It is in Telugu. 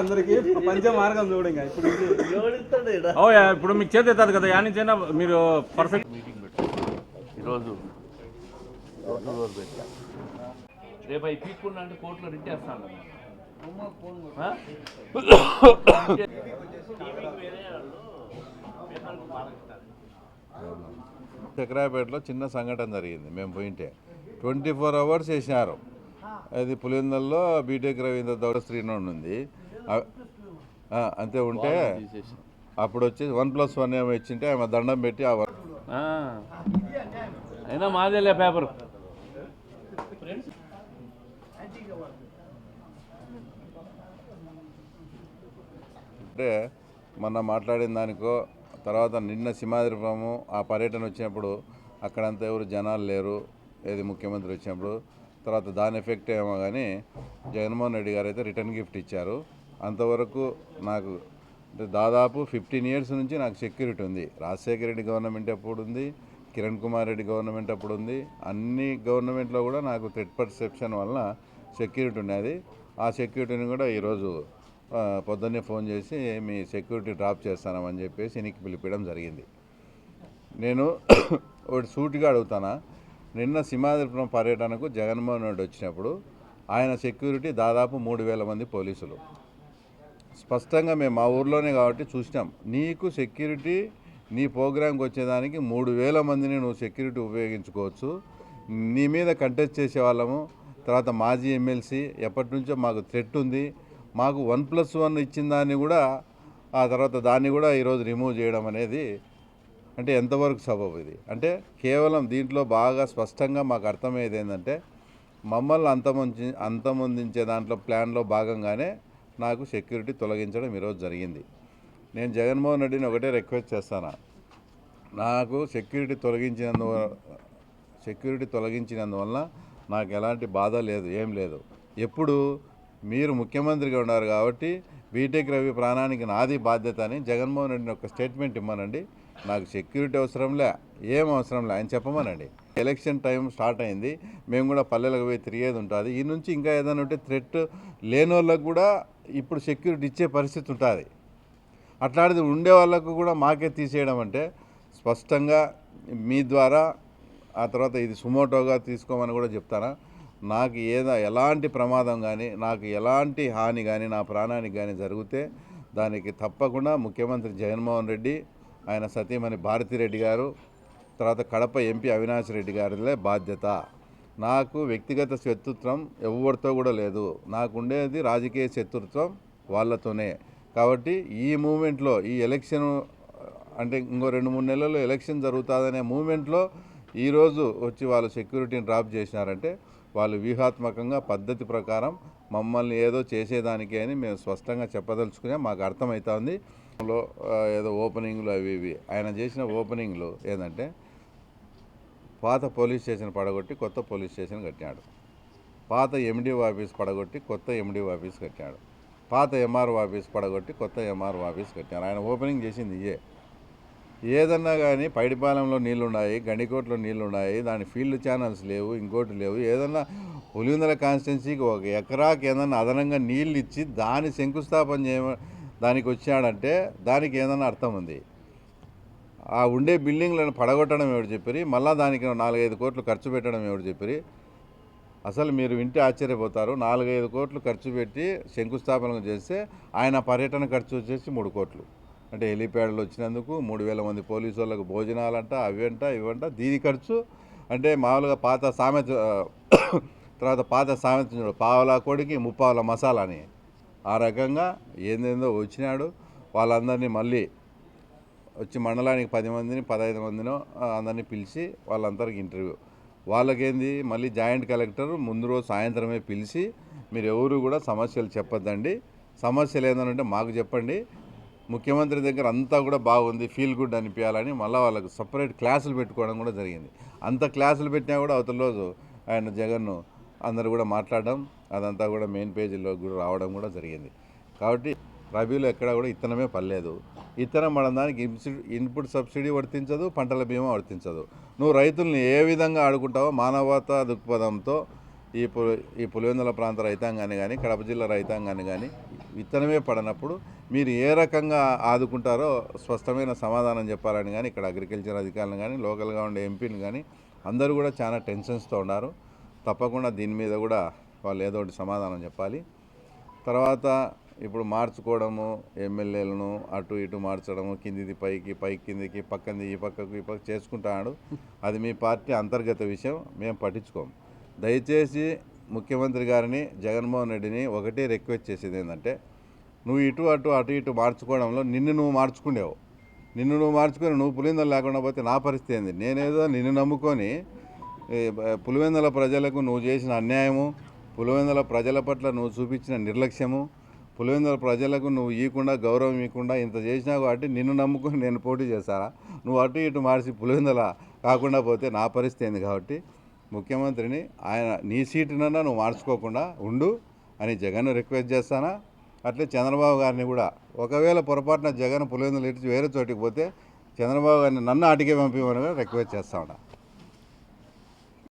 అందరికి పంచ మార్గం చూడండి ఇప్పుడు ఇప్పుడు మీకు చేతి ఎత్తారు కదా యా నుంచి అయినా మీరు పర్ఫెక్ట్ మీటింగ్ పెట్టారు ఈరోజు పెట్టా రేపు అవి తీసుకున్నా అంటే కోర్టులో రిట్ వేస్తాను చక్రాపేటలో చిన్న సంఘటన జరిగింది. మేము పోయింటే 24 hours వేసినారు. అది పులివెందుల్లో బీటెక్ రవీంద్ర దౌడ శ్రీనోడ్ ఉంది అంతే ఉంటే అప్పుడు వచ్చి 1+1 ఏమో ఇచ్చింటే ఆమె దండం పెట్టి అయినా మాదేలే పేపర్ అంటే మొన్న మాట్లాడిన దానికో తర్వాత నిన్న సింహాద్రిపురము ఆ పర్యటన వచ్చినప్పుడు అక్కడంతా ఎవరు జనాలు లేరు, ఏది ముఖ్యమంత్రి వచ్చినప్పుడు. తర్వాత దాని ఎఫెక్ట్ ఏమో కానీ జగన్మోహన్ రెడ్డి గారు అయితే రిటర్న్ గిఫ్ట్ ఇచ్చారు. అంతవరకు నాకు అంటే దాదాపు 15 years నుంచి నాకు సెక్యూరిటీ ఉంది. రాజశేఖర రెడ్డి గవర్నమెంట్ అప్పుడు ఉంది, కిరణ్ కుమార్ రెడ్డి గవర్నమెంట్ అప్పుడు ఉంది. అన్ని గవర్నమెంట్లో కూడా నాకు థ్రెట్ పర్సెప్షన్ వలన సెక్యూరిటీ ఉన్నది. ఆ సెక్యూరిటీని కూడా ఈరోజు పొద్దున్నే ఫోన్ చేసి మీ సెక్యూరిటీ డ్రాప్ చేస్తానని చెప్పేసి ఇనికి పిలిపించడం జరిగింది. నేను ఒకటి సూటిగా అడుగుతానా, నిన్న సింహాద్రిపురం పర్యటనకు జగన్మోహన్ రెడ్డి వచ్చినప్పుడు ఆయన సెక్యూరిటీ దాదాపు 3,000 మంది పోలీసులు. స్పష్టంగా మేము మా ఊర్లోనే కాబట్టి చూసినాం. నీకు సెక్యూరిటీ నీ ప్రోగ్రాంకి వచ్చేదానికి 3,000 మందిని నువ్వు సెక్యూరిటీ ఉపయోగించుకోవచ్చు. నీ మీద కంటెస్ట్ చేసే వాళ్ళము, తర్వాత మాజీ ఎమ్మెల్సీ ఎప్పటి నుంచో మాకు థ్రెట్ ఉంది, మాకు 1+1 ఇచ్చిన దాన్ని కూడా ఆ తర్వాత దాన్ని కూడా ఈరోజు రిమూవ్ చేయడం అనేది అంటే ఎంతవరకు సబబు ఇది? అంటే కేవలం దీంట్లో బాగా స్పష్టంగా మాకు అర్థమయ్యేది ఏంటంటే మమ్మల్ని అంతమొందించే దాంట్లో ప్లాన్లో భాగంగానే నాకు సెక్యూరిటీ తొలగించడం ఈరోజు జరిగింది. నేను జగన్మోహన్ రెడ్డిని ఒకటే రిక్వెస్ట్ చేస్తాను, నాకు సెక్యూరిటీ తొలగించినందువల్ల నాకు ఎలాంటి బాధ లేదు, ఏం లేదు. ఎప్పుడు మీరు ముఖ్యమంత్రిగా ఉన్నారు కాబట్టి బీటెక్ రవి ప్రాణానికి నాది బాధ్యత అని జగన్మోహన్ రెడ్డిని ఒక స్టేట్మెంట్ ఇమ్మనండి. నాకు సెక్యూరిటీ అవసరంలే, ఏం అవసరంలే ఆయన చెప్పమనండి. ఎలక్షన్ టైం స్టార్ట్ అయింది, మేము కూడా పల్లెలకు పోయి తిరిగేది ఉంటుంది. ఈ నుంచి ఇంకా ఏదైనా ఉంటే థ్రెట్ లేని వాళ్ళకు కూడా ఇప్పుడు సెక్యూరిటీ ఇచ్చే పరిస్థితి ఉంటుంది. అట్లాంటిది ఉండే వాళ్ళకు కూడా మాకే తీసేయడం అంటే స్పష్టంగా మీ ద్వారా ఆ తర్వాత ఇది సుమోటోగా తీసుకోమని కూడా చెప్తారా. నాకు ఎలాంటి ప్రమాదం కానీ, నాకు ఎలాంటి హాని కానీ, నా ప్రాణానికి కానీ జరిగితే దానికి తప్పకుండా ముఖ్యమంత్రి జగన్మోహన్ రెడ్డి, ఆయన సతీమణి భారతిరెడ్డి గారు, తర్వాత కడప ఎంపీ అవినాష్ రెడ్డి గారిలే బాధ్యత. నాకు వ్యక్తిగత శత్రుత్వం ఎవరితో కూడా లేదు, నాకు ఉండేది రాజకీయ శత్రుత్వం వాళ్ళతోనే. కాబట్టి ఈ మూమెంట్లో ఈ ఎలక్షన్ అంటే ఇంకో 2-3 నెలల్లో ఎలక్షన్ జరుగుతుందనే మూమెంట్లో ఈరోజు వచ్చి వాళ్ళు సెక్యూరిటీని డ్రాప్ చేసినారంటే వాళ్ళు వ్యూహాత్మకంగా పద్ధతి ప్రకారం మమ్మల్ని ఏదో చేసేదానికి అని మేము స్పష్టంగా చెప్పదలుచుకునే మాకు అర్థమవుతుంది. ఏదో ఓపెనింగ్లు అవి ఇవి ఆయన చేసిన ఓపెనింగ్లు ఏంటంటే పాత పోలీస్ స్టేషన్ పడగొట్టి కొత్త పోలీస్ స్టేషన్ కట్టినాడు, పాత ఎండిఓ ఆఫీస్ పడగొట్టి కొత్త ఎండిఓ ఆఫీస్ కట్టినాడు, పాత ఎంఆర్ఓ ఆఫీస్ పడగొట్టి కొత్త ఎంఆర్ఓ ఆఫీస్ కట్టినాడు. ఆయన ఓపెనింగ్ చేసింది ఇదే. ఏదన్నా కానీ పైడిపాలెంలో నీళ్లున్నాయి, గండికోటలో నీళ్లున్నాయి, దాని ఫీల్డ్ ఛానల్స్ లేవు, ఇంకోటి లేవు. ఏదన్నా పులివెందుల కాన్స్టిట్యున్సీకి 1 ఎకరాకి ఏదన్నా అదనంగా నీళ్ళు ఇచ్చి దాని శంకుస్థాపన దానికి వచ్చాడంటే దానికి ఏదన్నా అర్థం ఉంది. ఆ ఉండే బిల్డింగ్లను పడగొట్టడం ఎవరు చెప్పిరి, మళ్ళీ దానికి 4-5 కోట్లు ఖర్చు పెట్టడం ఎవరు చెప్పిరి? అసలు మీరు వింటే ఆశ్చర్యపోతారు. 4-5 కోట్లు ఖర్చు పెట్టి శంకుస్థాపన చేస్తే ఆయన పర్యటన ఖర్చు వచ్చేసి 3 కోట్లు. అంటే హెలిప్యాడ్లు వచ్చినందుకు 3,000 మంది పోలీసు వాళ్ళకు భోజనాలంట, అవంట ఇవంట, దీని ఖర్చు. అంటే మామూలుగా పాత సామెత చూడు, పావలా కోడికి 30 మసాలా అని, ఆ రకంగా ఏందేందో వచ్చినాడు. వాళ్ళందరినీ మళ్ళీ వచ్చి మండలానికి 10 మందిని 15 మందినో అందరినీ పిలిచి వాళ్ళందరికీ ఇంటర్వ్యూ. వాళ్ళకేంది మళ్ళీ జాయింట్ కలెక్టర్ ముందు రోజు సాయంత్రమే పిలిచి మీరు ఎవరు కూడా సమస్యలు చెప్పొద్దండి, సమస్యలు ఏంటంటే మాకు చెప్పండి, ముఖ్యమంత్రి దగ్గర అంతా కూడా బాగుంది, ఫీల్ గుడ్ అనిపించాలని మళ్ళీ వాళ్ళకు సపరేట్ క్లాసులు పెట్టుకోవడం కూడా జరిగింది. అంత క్లాసులు పెట్టినా కూడా అవతల రోజు ఆయన జగన్ను అందరూ కూడా మాట్లాడడం, అదంతా కూడా మెయిన్ పేజీలో కూడా రావడం కూడా జరిగింది. కాబట్టి రబీలో ఎక్కడ కూడా ఇత్తనమే పర్లేదు. ఇత్తనం పడడానికి ఇన్పుట్ సబ్సిడీ వర్తించదు, పంటల బీమా వర్తించదు. నువ్వు రైతుల్ని ఏ విధంగా ఆడుకుంటావో మానవతా దృక్పథంతో ఈ పులివెందుల ప్రాంత రైతాంగాన్ని కానీ కడప జిల్లా రైతాంగాన్ని కానీ విత్తనమే పడనప్పుడు మీరు ఏ రకంగా ఆదుకుంటారో స్పష్టమైన సమాధానం చెప్పాలని కానీ ఇక్కడ అగ్రికల్చర్ అధికారులు కానీ లోకల్గా ఉండే ఎంపీలు కానీ అందరూ కూడా చాలా టెన్షన్స్తో ఉన్నారు. తప్పకుండా దీని మీద కూడా వాళ్ళు ఏదో ఒకటి సమాధానం చెప్పాలి. తర్వాత ఇప్పుడు మార్చుకోవడము ఎమ్మెల్యేలను అటు ఇటు మార్చడము కిందిది పైకి పైకి కిందికి పక్కంది ఈ పక్కకు చేసుకుంటాడు. అది మీ పార్టీ అంతర్గత విషయం, మేము పట్టించుకోము. దయచేసి ముఖ్యమంత్రి గారిని జగన్మోహన్ రెడ్డిని ఒకటే రిక్వెస్ట్ చేసేది ఏంటంటే నువ్వు అటు ఇటు మార్చుకోవడంలో నిన్ను నువ్వు మార్చుకొని నువ్వు పులివెందులు లేకుండా పోతే నా పరిస్థితి ఏంది? నేనేదో నిన్ను నమ్ముకొని పులివెందుల ప్రజలకు నువ్వు చేసిన అన్యాయము, పులివెందుల ప్రజల పట్ల నువ్వు చూపించిన నిర్లక్ష్యము, పులివెందుల ప్రజలకు నువ్వు ఇవ్వకుండా గౌరవం ఇవ్వకుండా ఇంత చేసినా కాబట్టి నిన్ను నమ్ముకొని నేను పోటీ చేస్తారా? నువ్వు అటు ఇటు మార్చి పులివెందుల కాకుండా పోతే నా పరిస్థితి ఏంది? కాబట్టి ముఖ్యమంత్రిని ఆయన నీ సీటునన్నా నువ్వు మార్చుకోకుండా ఉండు అని జగన్ రిక్వెస్ట్ చేస్తానా. అట్లే చంద్రబాబు గారిని కూడా ఒకవేళ పొరపాటున జగన్ పులివెందులు ఇటు వేరే చోటికి పోతే చంద్రబాబు గారిని నన్ను ఆటికే పంపించమని రిక్వెస్ట్ చేస్తా ఉన్నా.